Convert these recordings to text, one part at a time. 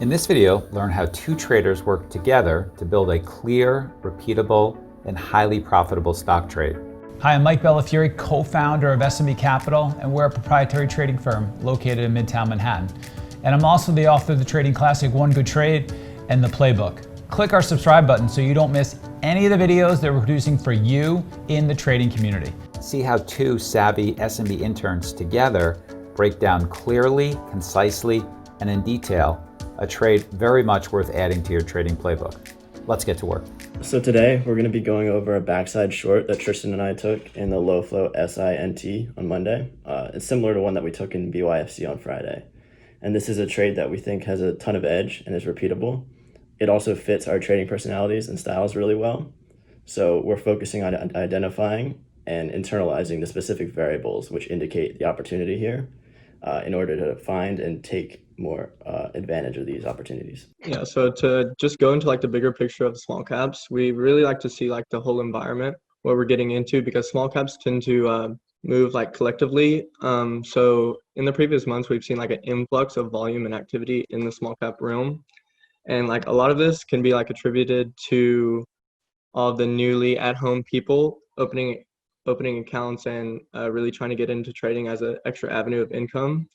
In this video, learn how two traders work together to build a clear, repeatable, and highly profitable stock trade. Hi, I'm Mike Bellafiore, co-founder of SMB Capital, and we're a proprietary trading firm located in Midtown Manhattan. And I'm also the author of the trading classic, One Good Trade, and the Playbook. Click our subscribe button so you don't miss any of the videos that we're producing for you in the trading community. See how two savvy SMB interns together break down clearly, concisely, and in detail a trade very much worth adding to your trading playbook. Let's get to work. So today we're going to be going over a backside short that Tristan and I took in the low flow SINT on Monday. It's similar to one that we took in VWAP on Friday. And this is a trade that we think has a ton of edge and is repeatable. It also fits our trading personalities and styles really well. So we're focusing on identifying and internalizing the specific variables which indicate the opportunity here in order to find and take more advantage of these opportunities. Yeah, so to just go into like the bigger picture of small caps, we really like to see like the whole environment, what we're getting into, because small caps tend to move like collectively. So in the previous months, we've seen like an influx of volume and activity in the small cap realm. And like a lot of this can be like attributed to all the newly at home people opening accounts and really trying to get into trading as an extra avenue of income.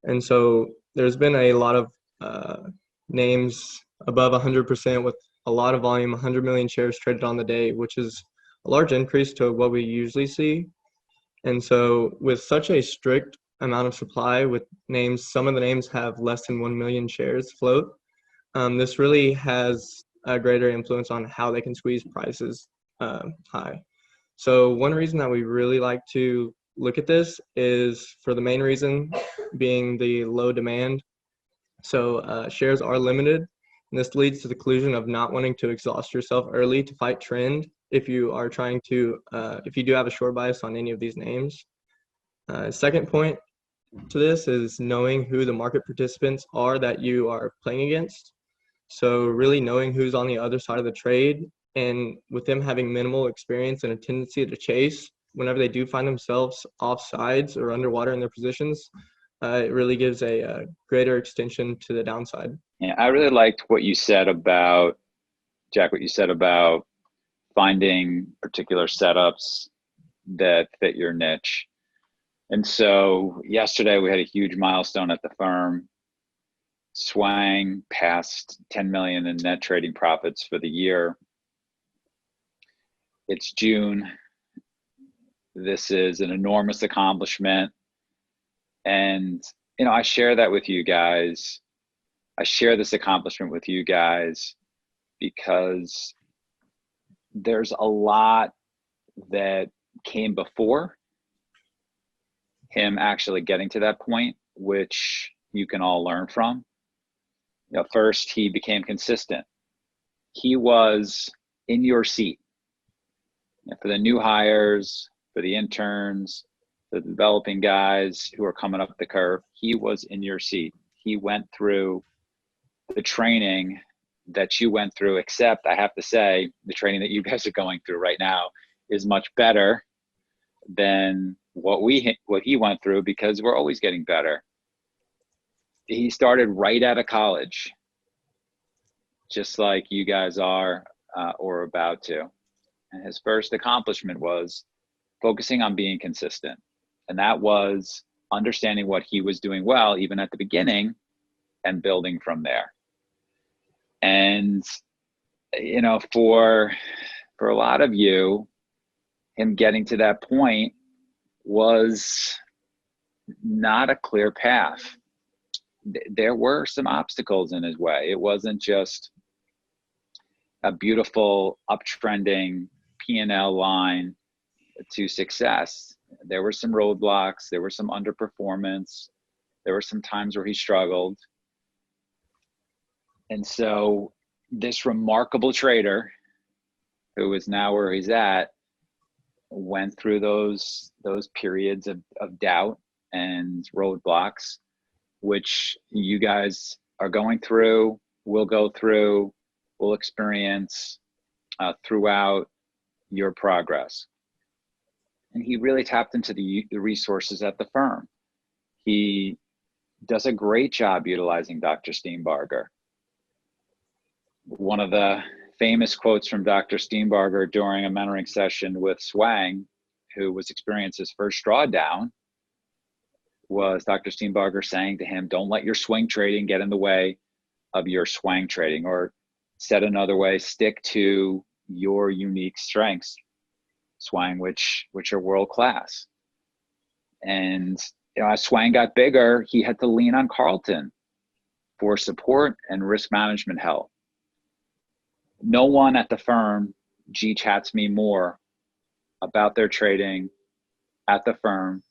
And so there's been a lot of names above 100% with a lot of volume, 100 million shares traded on the day, which is a large increase to what we usually see. And so with such a strict amount of supply with names, some of the names have less than 1 million shares float. This really has a greater influence on how they can squeeze prices high. So one reason that we really like to look at this is for the main reason being the low demand. So shares are limited, and this leads to the conclusion of not wanting to exhaust yourself early to fight trend if you are trying to, if you do have a short bias on any of these names. Second point to this is knowing who the market participants are that you are playing against. So really knowing who's on the other side of the trade, and with them having minimal experience and a tendency to chase, whenever they do find themselves off sides or underwater in their positions, it really gives a greater extension to the downside. Yeah, I really liked what you said about, Jack, what you said about finding particular setups that fit your niche. And so yesterday we had a huge milestone at the firm, swang past 10 million in net trading profits for the year. It's June. This is an enormous accomplishment. And, you know, I share that with you guys. I share this accomplishment with you guys because there's a lot that came before him actually getting to that point, which you can all learn from. You know, first, he became consistent. He was in your seat. You know, for the new hires, for the interns, the developing guys who are coming up the curve, he was in your seat. He went through the training that you went through, except I have to say, the training that you guys are going through right now is much better than what he went through, because we're always getting better. He started right out of college, just like you guys are or about to. And his first accomplishment was focusing on being consistent. And that was understanding what he was doing well, even at the beginning, and building from there. And, you know, for a lot of you, him getting to that point was not a clear path. There were some obstacles in his way. It wasn't just a beautiful uptrending P&L line to success. There were some roadblocks, there were some underperformance, there were some times where he struggled. And so this remarkable trader, who is now where he's at, went through those periods of doubt and roadblocks, which you guys are going through, will go through, will experience throughout your progress. And he really tapped into the resources at the firm. He does a great job utilizing Dr. Steenbarger. One of the famous quotes from Dr. Steenbarger during a mentoring session with Swang, who was experiencing his first drawdown, was Dr. Steenbarger saying to him, don't let your swing trading get in the way of your swang trading, or said another way, stick to your unique strengths, Swang, which are world class. And as Swang got bigger, he had to lean on Carlton for support and risk management help. No one at the firm G-chats me more about their trading at the firm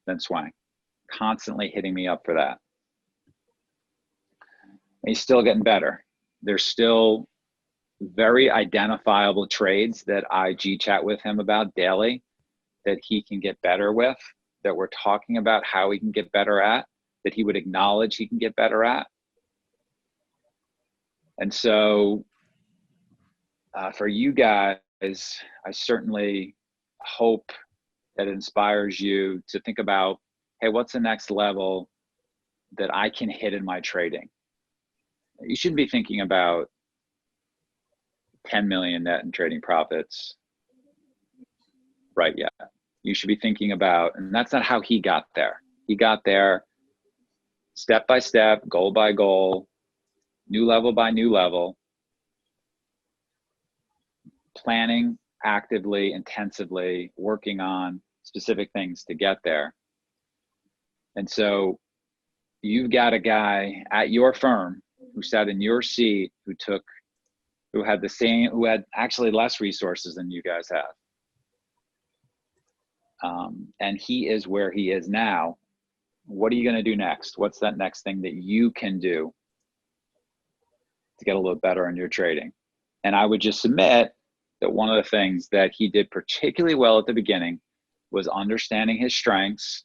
than Swang, constantly hitting me up for that. And he's still getting better. There's still very identifiable trades that I G-chat with him about daily that he can get better with, that we're talking about how he can get better at, that he would acknowledge he can get better at. And so for you guys, I certainly hope that it inspires you to think about, hey, what's the next level that I can hit in my trading? You shouldn't be thinking about 10 million net in trading profits right yet. You should be thinking about, and that's not how he got there. He got there step by step, goal by goal, new level by new level, planning actively, intensively, working on specific things to get there. And so you've got a guy at your firm who sat in your seat, who had actually less resources than you guys have. And he is where he is now. What are you going to do next? What's that next thing that you can do to get a little better in your trading? And I would just submit that one of the things that he did particularly well at the beginning was understanding his strengths,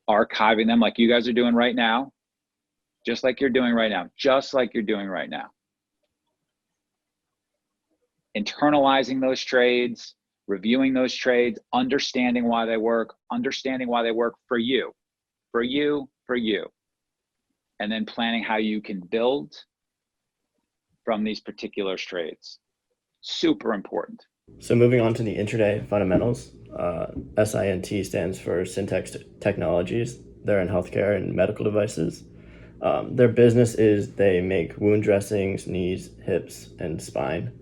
archiving them like you guys are doing right now, just like you're doing right now, internalizing those trades, reviewing those trades, understanding why they work for you, and then planning how you can build from these particular trades. Super important. So moving on to the Intraday Fundamentals, SINT stands for SINT Technologies. They're in healthcare and medical devices. Their business is they make wound dressings, knees, hips, and spine.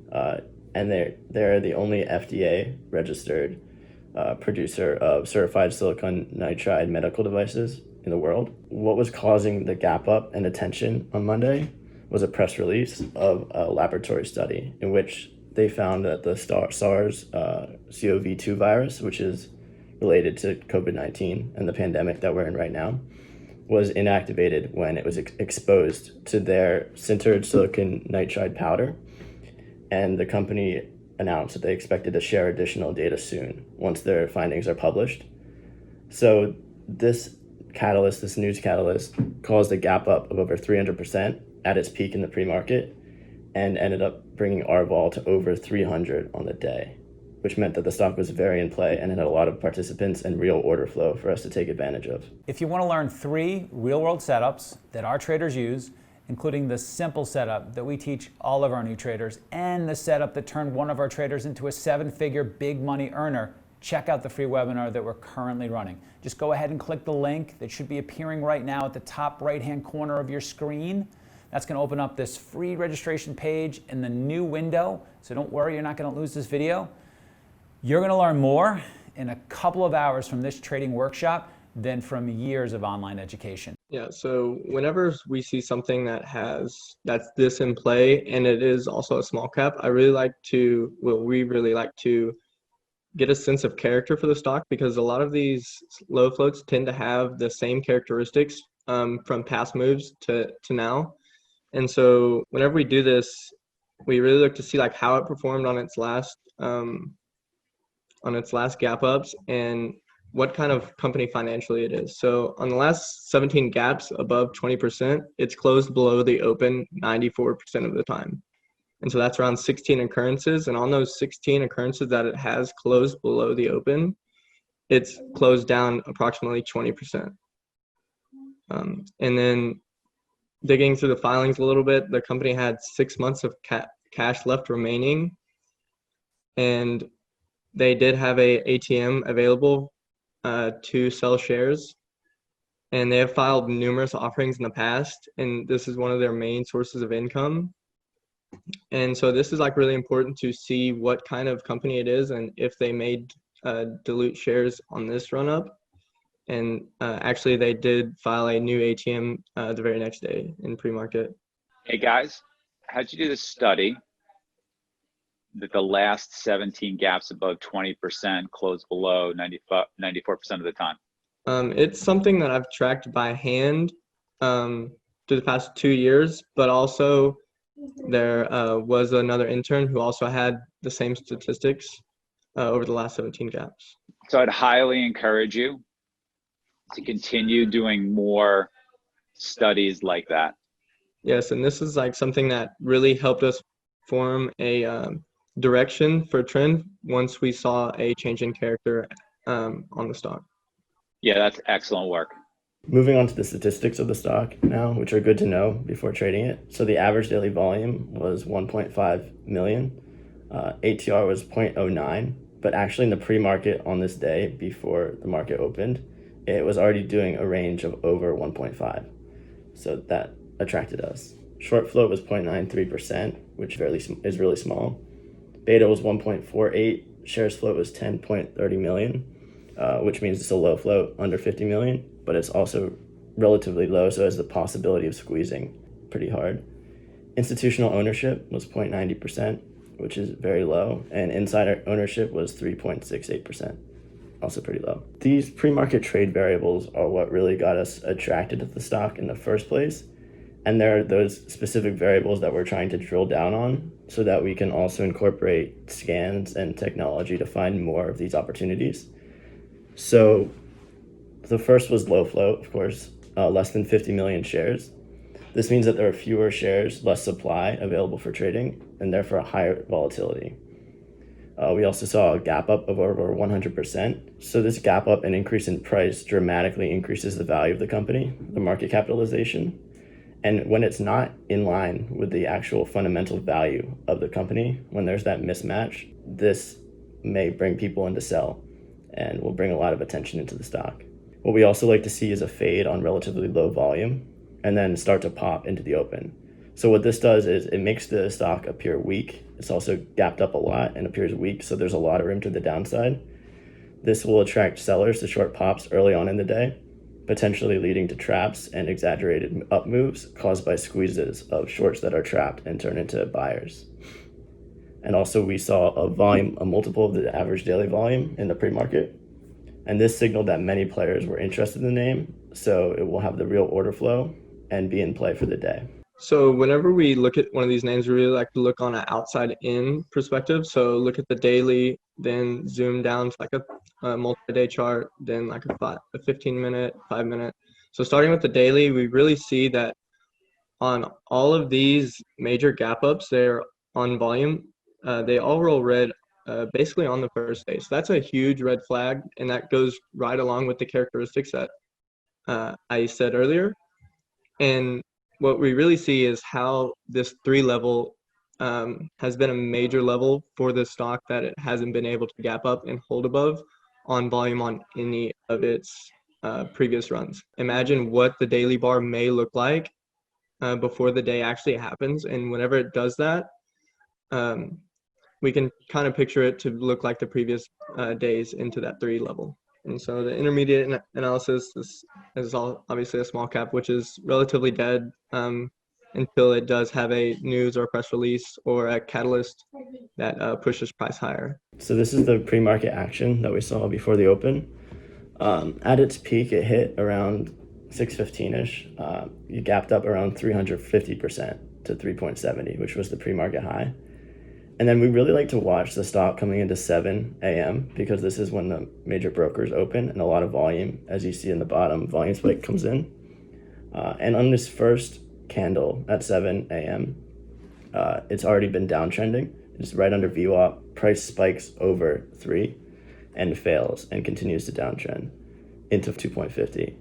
And they're the only FDA registered producer of certified silicon nitride medical devices in the world. What was causing the gap up and attention on Monday was a press release of a laboratory study in which they found that the SARS-CoV-2 virus, which is related to COVID-19 and the pandemic that we're in right now, was inactivated when it was exposed to their sintered silicon nitride powder. And the company announced that they expected to share additional data soon once their findings are published. So this news catalyst, caused a gap up of over 300% at its peak in the pre-market and ended up bringing our vol to over 300 on the day, which meant that the stock was very in play and it had a lot of participants and real order flow for us to take advantage of. If you want to learn 3 real-world setups that our traders use, including the simple setup that we teach all of our new traders and the setup that turned one of our traders into a 7-figure big money earner, check out the free webinar that we're currently running. Just go ahead and click the link that should be appearing right now at the top right-hand corner of your screen. That's going to open up this free registration page in the new window. So don't worry, you're not going to lose this video. You're going to learn more in a couple of hours from this trading workshop than from years of online education. Yeah, so whenever we see something that's this in play and it is also a small cap, we really like to get a sense of character for the stock, because a lot of these low floats tend to have the same characteristics from past moves to now. And so whenever we do this, we really look to see like how it performed on its last gap ups and what kind of company financially it is. So on the last 17 gaps above 20%, it's closed below the open 94% of the time. And so that's around 16 occurrences. And on those 16 occurrences that it has closed below the open, it's closed down approximately 20%. And then digging through the filings a little bit, the company had 6 months of cash left remaining, and they did have a ATM available to sell shares. And they have filed numerous offerings in the past, and this is one of their main sources of income. And so this is like really important to see what kind of company it is and if they made dilute shares on this run up. And actually they did file a new ATM the very next day in pre-market. Hey guys, how'd you do this study that the last 17 gaps above 20% close below 94% of the time? It's something that I've tracked by hand through the past 2 years, but also there was another intern who also had the same statistics over the last 17 gaps. So I'd highly encourage you to continue doing more studies like that. Yes, and this is like something that really helped us form a direction for trend once we saw a change in character on the stock. Yeah, that's excellent work. Moving on to the statistics of the stock now, which are good to know before trading it. So the average daily volume was 1.5 million. ATR was 0.09, but actually in the pre-market on this day before the market opened, it was already doing a range of over 1.5. So that attracted us. Short float was 0.93%, which is really small. Beta was 1.48. Shares float was 10.30 million, which means it's a low float, under 50 million, but it's also relatively low, so it has the possibility of squeezing pretty hard. Institutional ownership was 0.90%, which is very low, and insider ownership was 3.68%, also pretty low. These pre-market trade variables are what really got us attracted to the stock in the first place, and there are those specific variables that we're trying to drill down on so that we can also incorporate scans and technology to find more of these opportunities. So the first was low float, of course, less than 50 million shares. This means that there are fewer shares, less supply available for trading, and therefore a higher volatility. We also saw a gap up of over 100%. So this gap up and increase in price dramatically increases the value of the company, the market capitalization. And when it's not in line with the actual fundamental value of the company, when there's that mismatch, this may bring people in to sell and will bring a lot of attention into the stock. What we also like to see is a fade on relatively low volume and then start to pop into the open. So what this does is it makes the stock appear weak. It's also gapped up a lot and appears weak, so there's a lot of room to the downside. This will attract sellers to short pops early on in the day, potentially leading to traps and exaggerated up moves caused by squeezes of shorts that are trapped and turn into buyers. And also we saw a multiple of the average daily volume in the pre-market. And this signaled that many players were interested in the name, so it will have the real order flow and be in play for the day. So whenever we look at one of these names, we really like to look on an outside-in perspective. So look at the daily, then zoom down to like a multi-day chart, then like a 15-minute, 5-minute. So starting with the daily, we really see that on all of these major gap ups, they're on volume. They all roll red basically on the first day. So that's a huge red flag, and that goes right along with the characteristics that I said earlier. And what we really see is how this 3 level has been a major level for the stock that it hasn't been able to gap up and hold above on volume on any of its previous runs. Imagine what the daily bar may look like before the day actually happens. And whenever it does that, we can kind of picture it to look like the previous days into that 3 level. And so the intermediate analysis is obviously a small cap, which is relatively dead until it does have a news or press release or a catalyst that pushes price higher. So this is the pre-market action that we saw before the open. At its peak, it hit around 615-ish. You gapped up around 350% to 3.70, which was the pre-market high. And then we really like to watch the stock coming into 7 a.m. because this is when the major brokers open and a lot of volume, as you see in the bottom, volume spike comes in. And on this first candle at 7 a.m., it's already been downtrending. It's right under VWAP. Price spikes over 3 and fails and continues to downtrend into 2.50.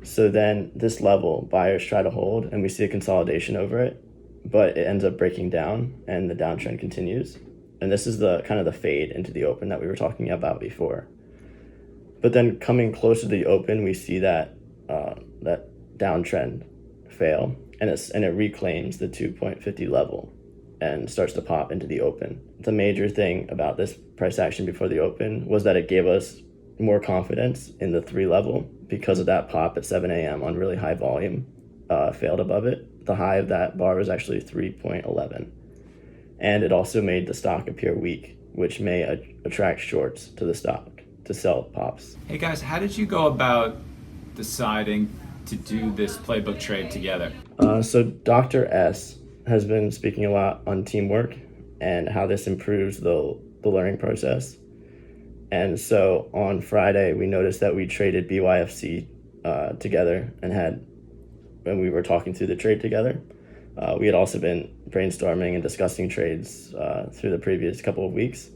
So then this level, buyers try to hold, and we see a consolidation over it, but it ends up breaking down, and the downtrend continues. And this is the kind of the fade into the open that we were talking about before. But then coming closer to the open, we see that that downtrend fail, and it reclaims the 2.50 level and starts to pop into the open. The major thing about this price action before the open was that it gave us more confidence in the 3 level because of that pop at 7 a.m. on really high volume failed above it. The high of that bar was actually 3.11. And it also made the stock appear weak, which may attract shorts to the stock to sell pops. Hey guys, how did you go about deciding to do this playbook trade together? So Dr. S has been speaking a lot on teamwork and how this improves the learning process. And so on Friday, we noticed that we traded BYFC together when we were talking through the trade together. We had also been brainstorming and discussing trades through the previous couple of weeks.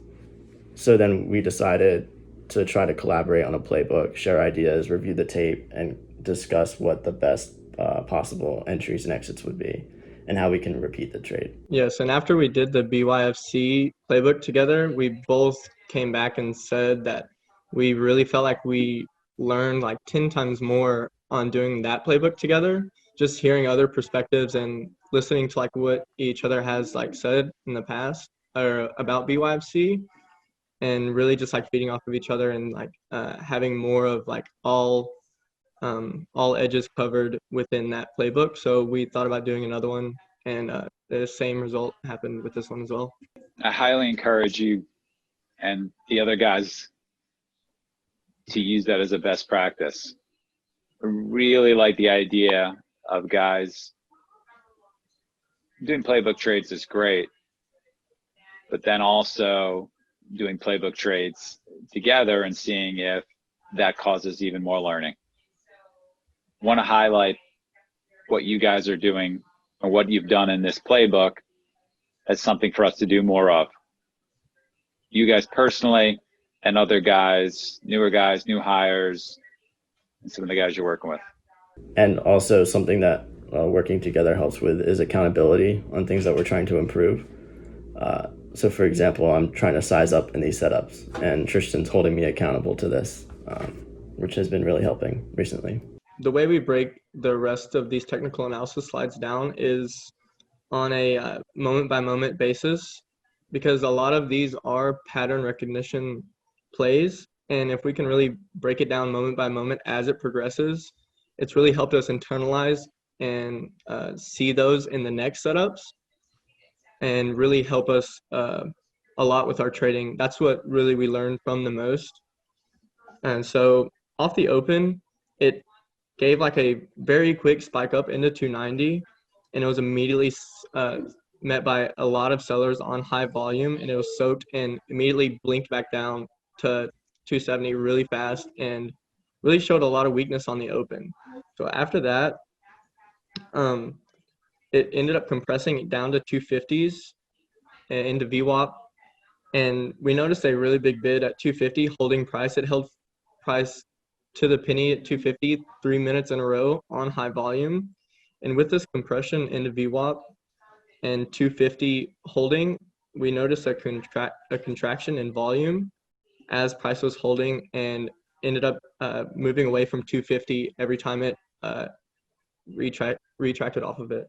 So then we decided to try to collaborate on a playbook, share ideas, review the tape, and discuss what the best possible entries and exits would be and how we can repeat the trade. Yes, and after we did the BYFC playbook together, we both came back and said that we really felt like we learned like 10 times more on doing that playbook together, just hearing other perspectives and listening to like what each other has like said in the past or about BYFC, and really just like feeding off of each other and like having more of like all edges covered within that playbook. So we thought about doing another one, and the same result happened with this one as well. I highly encourage you and the other guys to use that as a best practice. I really like the idea of guys doing playbook trades is great, but then also doing playbook trades together and seeing if that causes even more learning. Want to highlight what you guys are doing or what you've done in this playbook as something for us to do more of. You guys personally and other guys, new hires, and some of the guys you're working with. And also something that working together helps with is accountability on things that we're trying to improve. So for example, I'm trying to size up in these setups, and Tristan's holding me accountable to this, which has been really helping recently. The way we break the rest of these technical analysis slides down is on a moment-by-moment basis, because a lot of these are pattern recognition plays, and if we can really break it down moment by moment as it progresses, it's really helped us internalize and see those in the next setups and really help us a lot with our trading. That's what really we learned from the most. And so off the open, it gave like a very quick spike up into 290, and it was immediately met by a lot of sellers on high volume, and it was soaked and immediately blinked back down to 270 really fast and really showed a lot of weakness on the open. So after that, it ended up compressing it down to 250s and into VWAP, and we noticed a really big bid at 250 holding price. It held price to the penny at 250 3 minutes in a row on high volume, and with this compression into VWAP and 250 holding, we noticed a contraction in volume as price was holding, and ended up moving away from 250 every time it retracted off of it.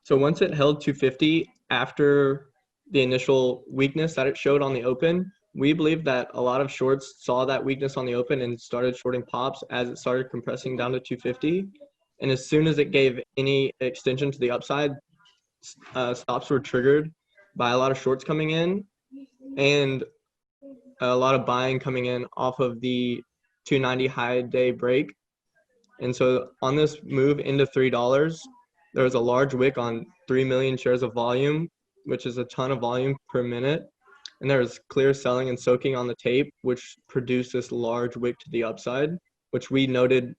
So once it held 250 after the initial weakness that it showed on the open, we believe that a lot of shorts saw that weakness on the open and started shorting pops as it started compressing down to 250. And as soon as it gave any extension to the upside, stops were triggered by a lot of shorts coming in and a lot of buying coming in off of the 290 high day break. And so on this move into $3, there was a large wick on 3 million shares of volume, which is a ton of volume per minute. And there was clear selling and soaking on the tape, which produced this large wick to the upside, which we noted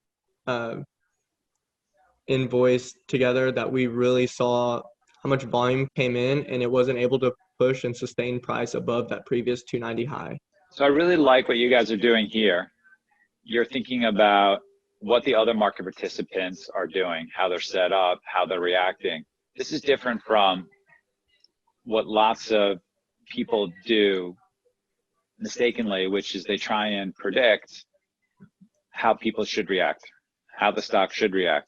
in voice together that we really saw how much volume came in, and it wasn't able to push and sustain price above that previous 290 high. So I really like what you guys are doing here. You're thinking about what the other market participants are doing, how they're set up, how they're reacting. This is different from what lots of people do mistakenly, which is they try and predict how people should react, how the stock should react.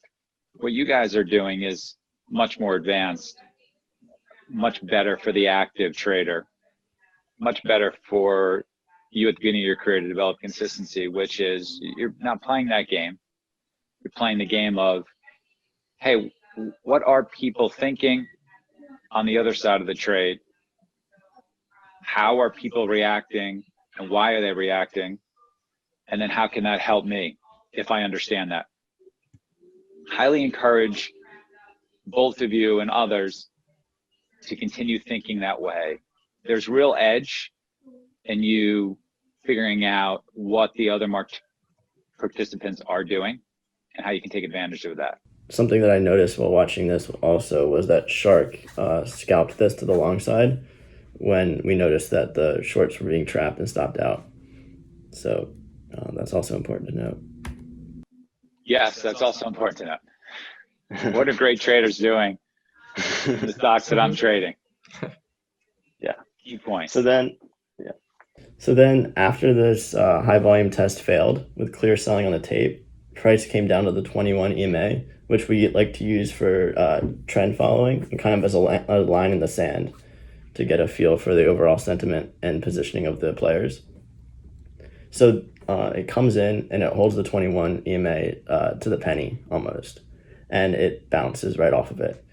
What you guys are doing is much more advanced, much better for the active trader, much better for you at the beginning of your career to develop consistency, which is you're not playing that game. You're playing the game of, hey, what are people thinking on the other side of the trade? How are people reacting and why are they reacting? And then how can that help me if I understand that? Highly encourage both of you and others to continue thinking that way. There's real edge in you figuring out what the other market participants are doing and how you can take advantage of that. Something that I noticed while watching this also was that Shark scalped this to the long side when we noticed that the shorts were being trapped and stopped out. So that's also important to note. Yes, that's also important to note. What are great traders doing in the stocks that I'm trading? Yeah. Key point. So then after this high volume test failed with clear selling on the tape, price came down to the 21 EMA, which we like to use for trend following and kind of as a line in the sand to get a feel for the overall sentiment and positioning of the players. So it comes in and it holds the 21 EMA to the penny almost, and it bounces right off of it.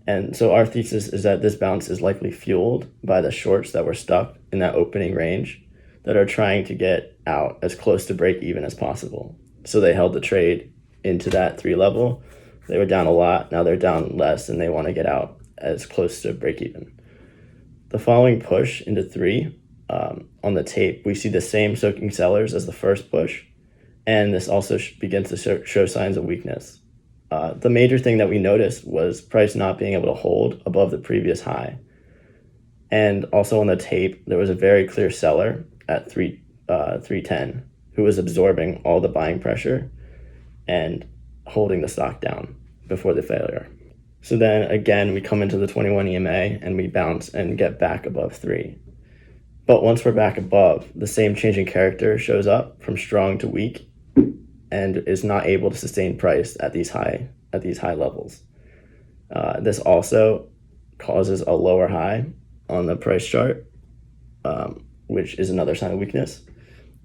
And so our thesis is that this bounce is likely fueled by the shorts that were stuck in that opening range that are trying to get out as close to break even as possible. So they held the trade into that 3 level. They were down a lot. Now they're down less and they want to get out as close to break even. The following push into 3 on the tape, we see the same soaking sellers as the first push. And this also begins to show signs of weakness. The major thing that we noticed was price not being able to hold above the previous high. And also on the tape, there was a very clear seller at 310 who was absorbing all the buying pressure and holding the stock down before the failure. So then again, we come into the 21 EMA and we bounce and get back above 3. But once we're back above, the same changing character shows up from strong to weak and is not able to sustain price at these high levels. This also causes a lower high on the price chart, which is another sign of weakness.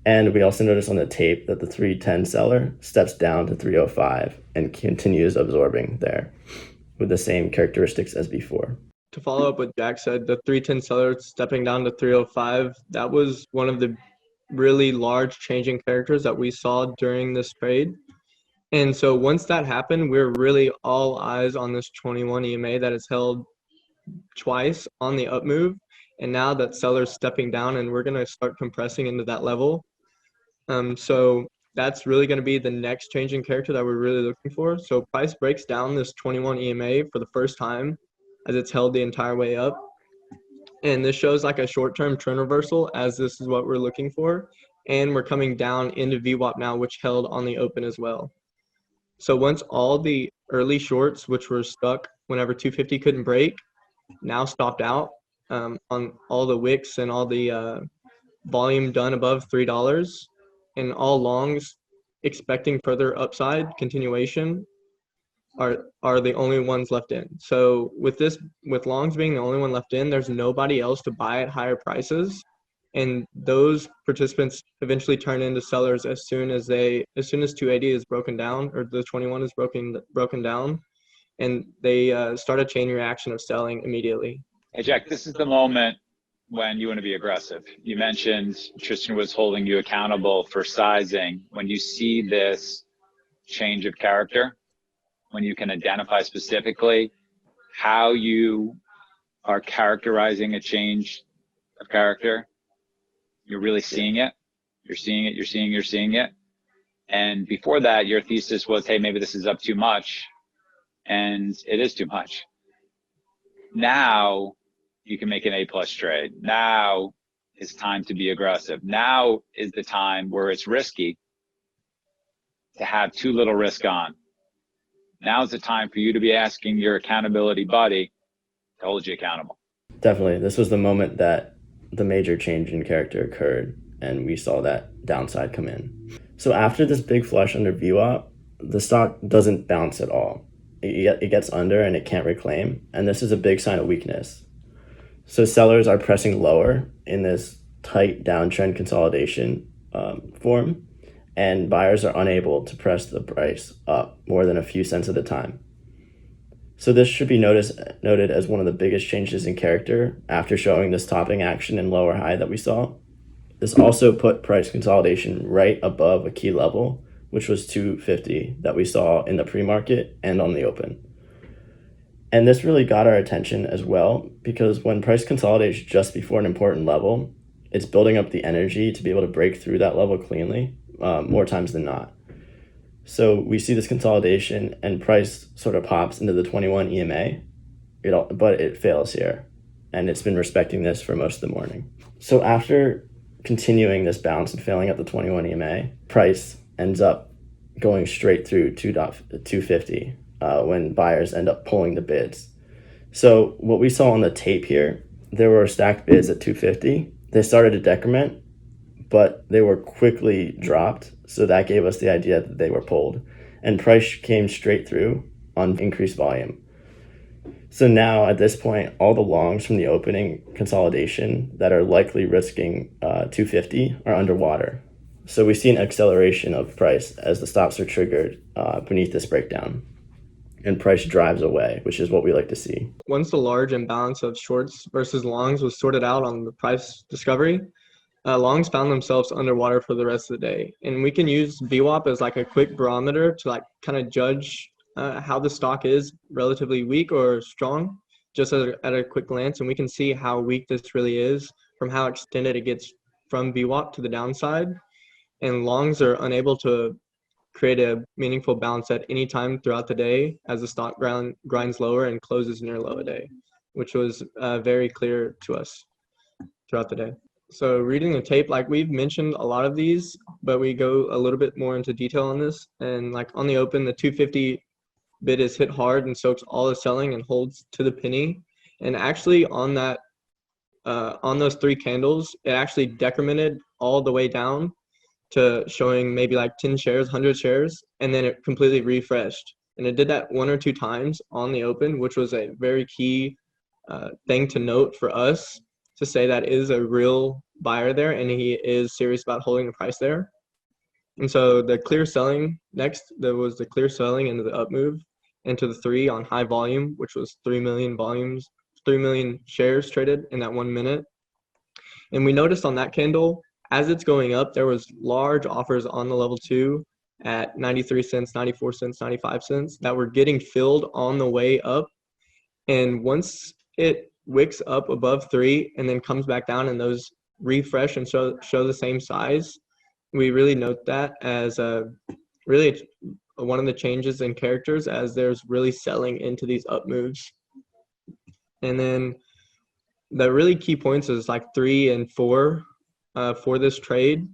And we also notice on the tape that the 310 seller steps down to 305 and continues absorbing there with the same characteristics as before. To follow up what Jack said, the 310 seller stepping down to 305, that was one of the really large changing characters that we saw during this trade. And so once that happened, we're really all eyes on this 21 EMA that is held twice on the up move. And now that seller's stepping down and we're going to start compressing into that level. So that's really going to be the next changing character that we're really looking for. So price breaks down this 21 EMA for the first time as it's held the entire way up. And this shows like a short-term trend reversal as this is what we're looking for. And we're coming down into VWAP now, which held on the open as well. So once all the early shorts, which were stuck whenever 250 couldn't break, now stopped out on all the wicks and all the volume done above $3, and all longs expecting further upside continuation are the only ones left in. So with longs being the only one left in, there's nobody else to buy at higher prices, and those participants eventually turn into sellers as soon as 280 is broken down, or the 21 is broken down, and they start a chain reaction of selling immediately. Hey Jack, this is the moment when you want to be aggressive. You mentioned Tristan was holding you accountable for sizing. When you see this change of character, when you can identify specifically how you are characterizing a change of character, you're really seeing it. You're seeing it. And before that, your thesis was, hey, maybe this is up too much. And it is too much. Now you can make an A+ trade. Now is time to be aggressive. Now is the time where it's risky, to have too little risk on. Now's the time for you to be asking your accountability buddy to hold you accountable. Definitely. This was the moment that the major change in character occurred, and we saw that downside come in. So after this big flush under VWAP, the stock doesn't bounce at all. It gets under and it can't reclaim, and this is a big sign of weakness. So sellers are pressing lower in this tight downtrend consolidation form, and buyers are unable to press the price up more than a few cents at a time. So this should be noted as one of the biggest changes in character after showing this topping action and lower high that we saw. This also put price consolidation right above a key level, which was 250 that we saw in the pre-market and on the open. And this really got our attention as well, because when price consolidates just before an important level, it's building up the energy to be able to break through that level cleanly, more times than not. So we see this consolidation and price sort of pops into the 21 EMA, but it fails here. And it's been respecting this for most of the morning. So after continuing this bounce and failing at the 21 EMA, price ends up going straight through 250 when buyers end up pulling the bids. So what we saw on the tape here, there were stacked bids at 250. They started to decrement, but they were quickly dropped. So that gave us the idea that they were pulled, and price came straight through on increased volume. So now at this point, all the longs from the opening consolidation that are likely risking 250 are underwater. So we see an acceleration of price as the stops are triggered beneath this breakdown, and price drives away, which is what we like to see. Once the large imbalance of shorts versus longs was sorted out on the price discovery, longs found themselves underwater for the rest of the day. And we can use VWAP as like a quick barometer to like kind of judge how the stock is relatively weak or strong, just at a quick glance. And we can see how weak this really is from how extended it gets from VWAP to the downside. And longs are unable to create a meaningful bounce at any time throughout the day as the stock grinds lower and closes near low a day, which was very clear to us throughout the day. So reading the tape, like we've mentioned a lot of these, but we go a little bit more into detail on this. And like on the open, the 250 bid is hit hard and soaks all the selling and holds to the penny. And actually on that, on those three candles, it actually decremented all the way down to showing maybe like 10 shares, 100 shares, and then it completely refreshed. And it did that one or two times on the open, which was a very key thing to note for us, to say that is a real buyer there and he is serious about holding the price there. And so the clear selling next, there was the clear selling into the up move into the three on high volume, which was 3 million shares traded in that 1 minute. And we noticed on that candle, as it's going up, there was large offers on the level 2 at 93 cents, 94 cents, 95 cents that were getting filled on the way up. And once it wicks up above 3 and then comes back down and those refresh and show the same size, we really note that as really one of the changes in characters, as there's really selling into these up moves. And then the really key points is like 3 and 4 for this trade,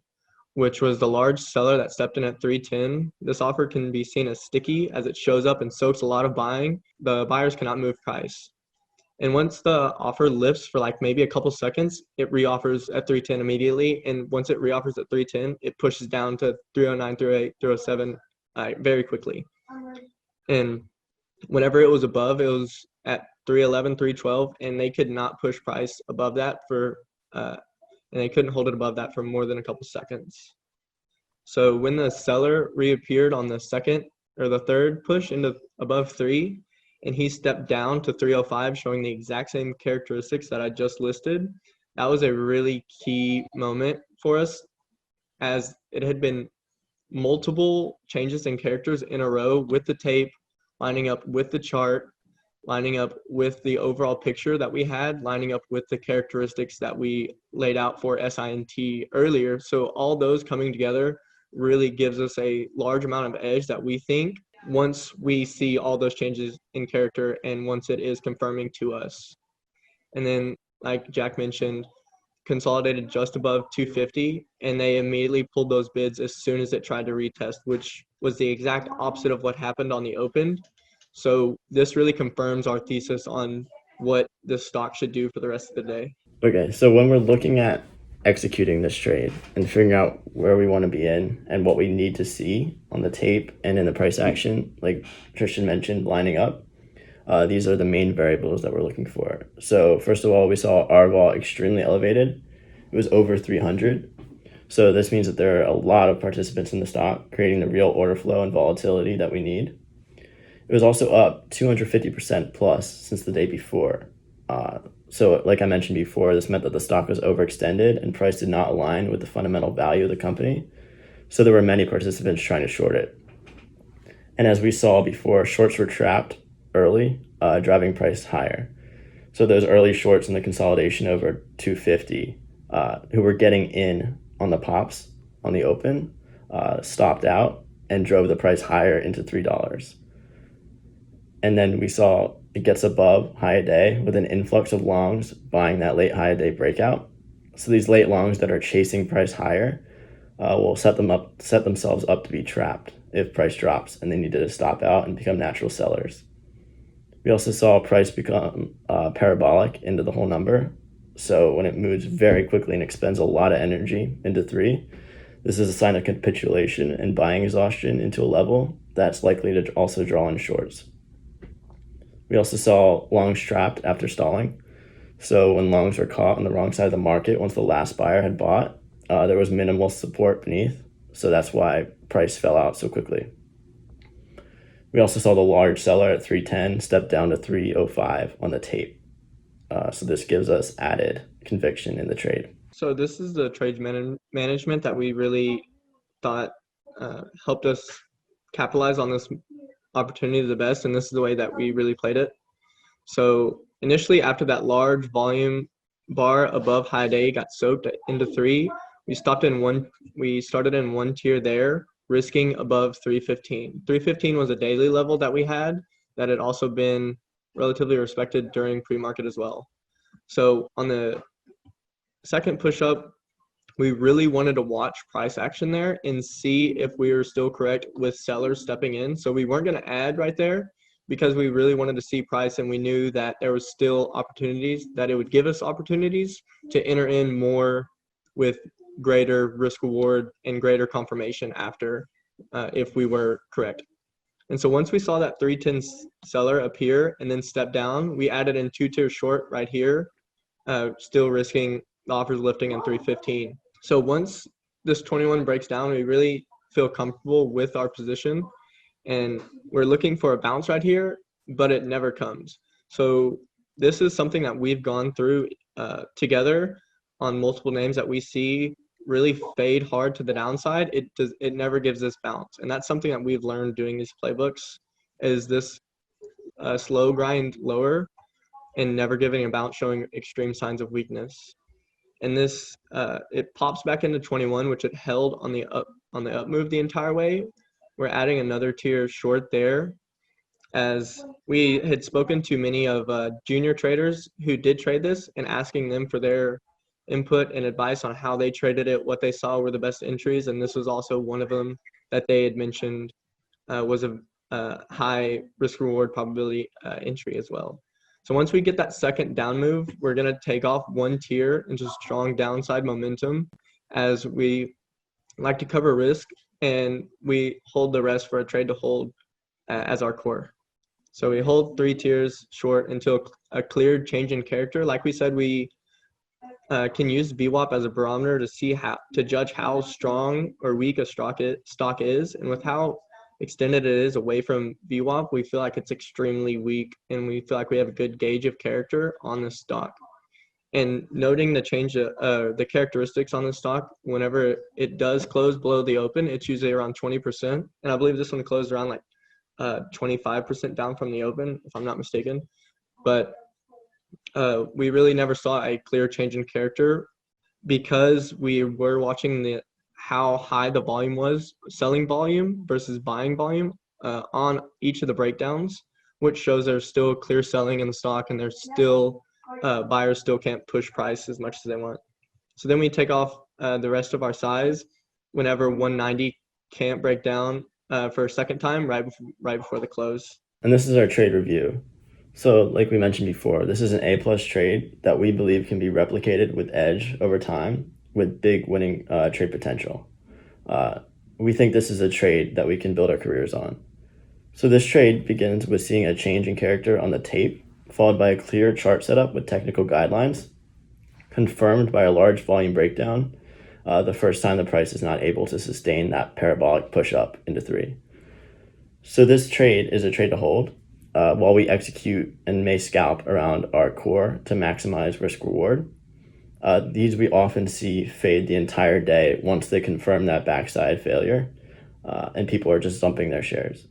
which was the large seller that stepped in at 310. This offer can be seen as sticky as it shows up and soaks a lot of buying. The buyers cannot move price. And once the offer lifts for like maybe a couple seconds, it reoffers at 310 immediately. And once it reoffers at 310, it pushes down to 309, 308, 307 very quickly. And whenever it was above, it was at 311, 312, and they could not push price above that and they couldn't hold it above that for more than a couple seconds. So when the seller reappeared on the second or the third push into above 3, and he stepped down to 305, showing the exact same characteristics that I just listed, that was a really key moment for us, as it had been multiple changes in characters in a row with the tape, lining up with the chart, lining up with the overall picture that we had, lining up with the characteristics that we laid out for SINT earlier. So all those coming together really gives us a large amount of edge that we think once we see all those changes in character and once it is confirming to us. And then, like Jack mentioned, consolidated just above 250, and they immediately pulled those bids as soon as it tried to retest, which was the exact opposite of what happened on the open. So this really confirms our thesis on what the stock should do for the rest of the day. Okay, so when we're looking at executing this trade and figuring out where we want to be in and what we need to see on the tape and in the price action, like Tristan mentioned, lining up, these are the main variables that we're looking for. So first of all, we saw R-vol extremely elevated. It was over 300. So this means that there are a lot of participants in the stock, creating the real order flow and volatility that we need. It was also up 250% plus since the day before. So like I mentioned before, this meant that the stock was overextended and price did not align with the fundamental value of the company. So there were many participants trying to short it. And as we saw before, shorts were trapped early, driving price higher. So those early shorts in the consolidation over 250, who were getting in on the pops on the open, stopped out and drove the price higher into $3. And then we saw it gets above high a day with an influx of longs buying that late high a day breakout. So these late longs that are chasing price higher will set themselves up to be trapped if price drops and they needed to stop out and become natural sellers. We also saw price become parabolic into the whole number. So when it moves very quickly and expends a lot of energy into 3, this is a sign of capitulation and buying exhaustion into a level that's likely to also draw in shorts. We also saw longs trapped after stalling. So when longs were caught on the wrong side of the market, once the last buyer had bought, there was minimal support beneath. So that's why price fell out so quickly. We also saw the large seller at 310 step down to 305 on the tape. So this gives us added conviction in the trade. So this is the trade management that we really thought helped us capitalize on this opportunity the best, and this is the way that we really played it. So initially, after that large volume bar above high day got soaked into 3, we started in one tier there, risking above 315. 315 was a daily level that we had that had also been relatively respected during pre-market as well. So on the second push up, we really wanted to watch price action there and see if we were still correct with sellers stepping in. So we weren't going to add right there because we really wanted to see price, and we knew that there was still opportunities, that it would give us opportunities to enter in more with greater risk reward and greater confirmation after if we were correct. And so once we saw that 310 seller appear and then step down, we added in 2-tier short right here, still risking the offers lifting in 315. So once this 21 breaks down, we really feel comfortable with our position, and we're looking for a bounce right here, but it never comes. So this is something that we've gone through together on multiple names that we see really fade hard to the downside. It never gives this bounce, and that's something that we've learned doing these playbooks, is this slow grind lower and never giving a bounce, showing extreme signs of weakness. And this it pops back into 21, which it held on the up move the entire way. We're adding another tier short there, as we had spoken to many of junior traders who did trade this and asking them for their input and advice on how they traded it, what they saw were the best entries, and this was also one of them that they had mentioned was a high risk reward probability entry as well. So once we get that second down move, we're going to take off one tier into strong downside momentum, as we like to cover risk, and we hold the rest for a trade to hold as our core. So we hold 3 tiers short until a clear change in character. Like we said, we can use VWAP as a barometer to judge how strong or weak a stock is, and with how extended it is away from VWAP, we feel like it's extremely weak, and we feel like we have a good gauge of character on the stock. And noting the change the characteristics on the stock, whenever it does close below the open, it's usually around 20%, and I believe this one closed around like 25% down from the open, if I'm not mistaken. But we really never saw a clear change in character because we were watching how high the volume was, selling volume versus buying volume on each of the breakdowns, which shows there's still clear selling in the stock, and there's still buyers still can't push price as much as they want. So then we take off the rest of our size whenever 190 can't break down for a second time right before the close. And this is our trade review. So like we mentioned before, this is an A+ trade that we believe can be replicated with edge over time with big winning trade potential. We think this is a trade that we can build our careers on. So this trade begins with seeing a change in character on the tape, followed by a clear chart setup with technical guidelines, confirmed by a large volume breakdown the first time the price is not able to sustain that parabolic push up into 3. So this trade is a trade to hold while we execute and may scalp around our core to maximize risk reward. These we often see fade the entire day once they confirm that backside failure and people are just dumping their shares.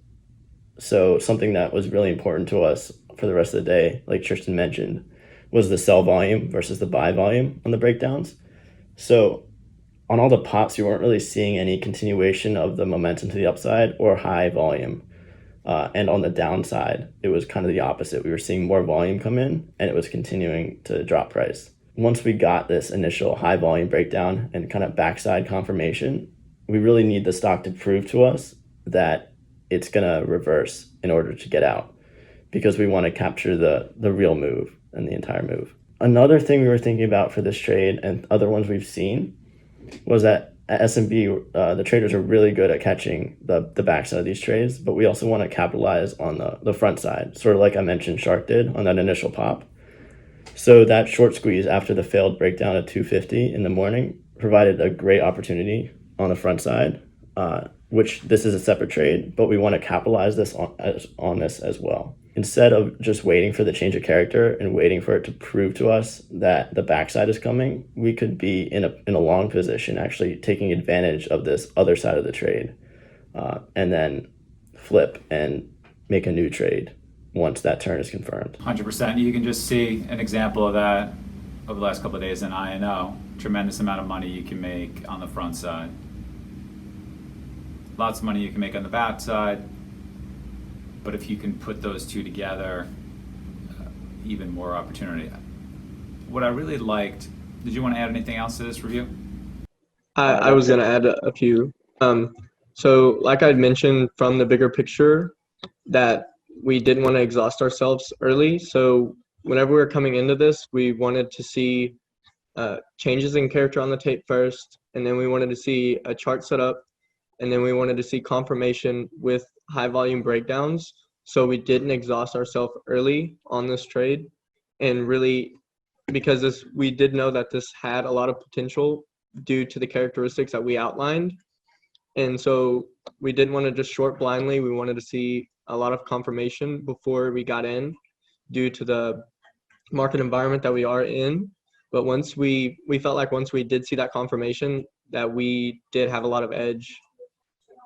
So something that was really important to us for the rest of the day, like Tristan mentioned, was the sell volume versus the buy volume on the breakdowns. So on all the pops, you weren't really seeing any continuation of the momentum to the upside or high volume. And on the downside, it was kind of the opposite. We were seeing more volume come in and it was continuing to drop price. Once we got this initial high volume breakdown and kind of backside confirmation, we really need the stock to prove to us that it's going to reverse in order to get out, because we want to capture the real move and the entire move. Another thing we were thinking about for this trade and other ones we've seen was that at SMB, the traders are really good at catching the backside of these trades, but we also want to capitalize on the front side, sort of like I mentioned Shark did on that initial pop. So that short squeeze after the failed breakdown at 250 in the morning provided a great opportunity on the front side, which this is a separate trade, but we want to capitalize this on this as well. Instead of just waiting for the change of character and waiting for it to prove to us that the backside is coming, we could be in a long position, actually taking advantage of this other side of the trade, and then flip and make a new trade once that turn is confirmed. 100%. You can just see an example of that over the last couple of days in INO. Tremendous amount of money you can make on the front side. Lots of money you can make on the back side. But if you can put those two together, even more opportunity. What I really liked, did you want to add anything else to this review? I was going to add a few. So like I'd mentioned from the bigger picture, that we didn't want to exhaust ourselves early. So whenever we were coming into this, we wanted to see changes in character on the tape first, and then we wanted to see a chart set up, and then we wanted to see confirmation with high volume breakdowns. So we didn't exhaust ourselves early on this trade, and really because we did know that this had a lot of potential due to the characteristics that we outlined. And so we didn't want to just short blindly. We wanted to see a lot of confirmation before we got in due to the market environment that we are in. But once we felt like once we did see that confirmation, that we did have a lot of edge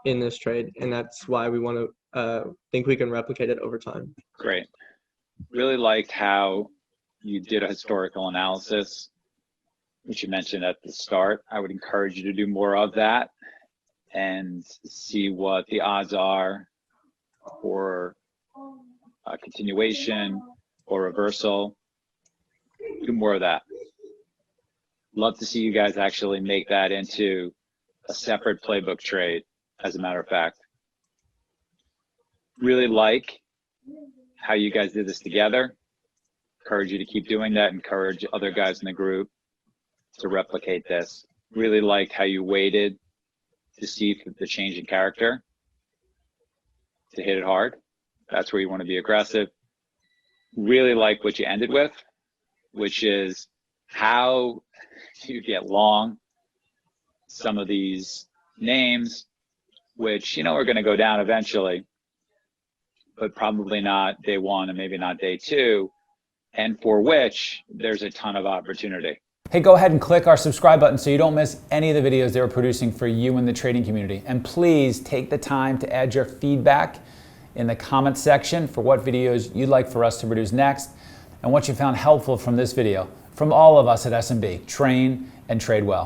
in this trade, and that's why we want to think we can replicate it over time. Great. Really liked how you did a historical analysis, which you mentioned at the start. I would encourage you to do more of that and see what the odds are for a continuation or reversal. Do more of that. Love to see you guys actually make that into a separate playbook trade, as a matter of fact. Really like how you guys did this together. Encourage you to keep doing that. Encourage other guys in the group to replicate this. Really liked how you waited to see the change in character to hit it hard. That's where you want to be aggressive. Really like what you ended with, which is how do you get long some of these names, which you know are going to go down eventually, but probably not day one and maybe not day two, and for which there's a ton of opportunity. Hey, go ahead and click our subscribe button so you don't miss any of the videos they're producing for you in the trading community. And please take the time to add your feedback in the comment section for what videos you'd like for us to produce next and what you found helpful from this video. From all of us at SMB, train and trade well.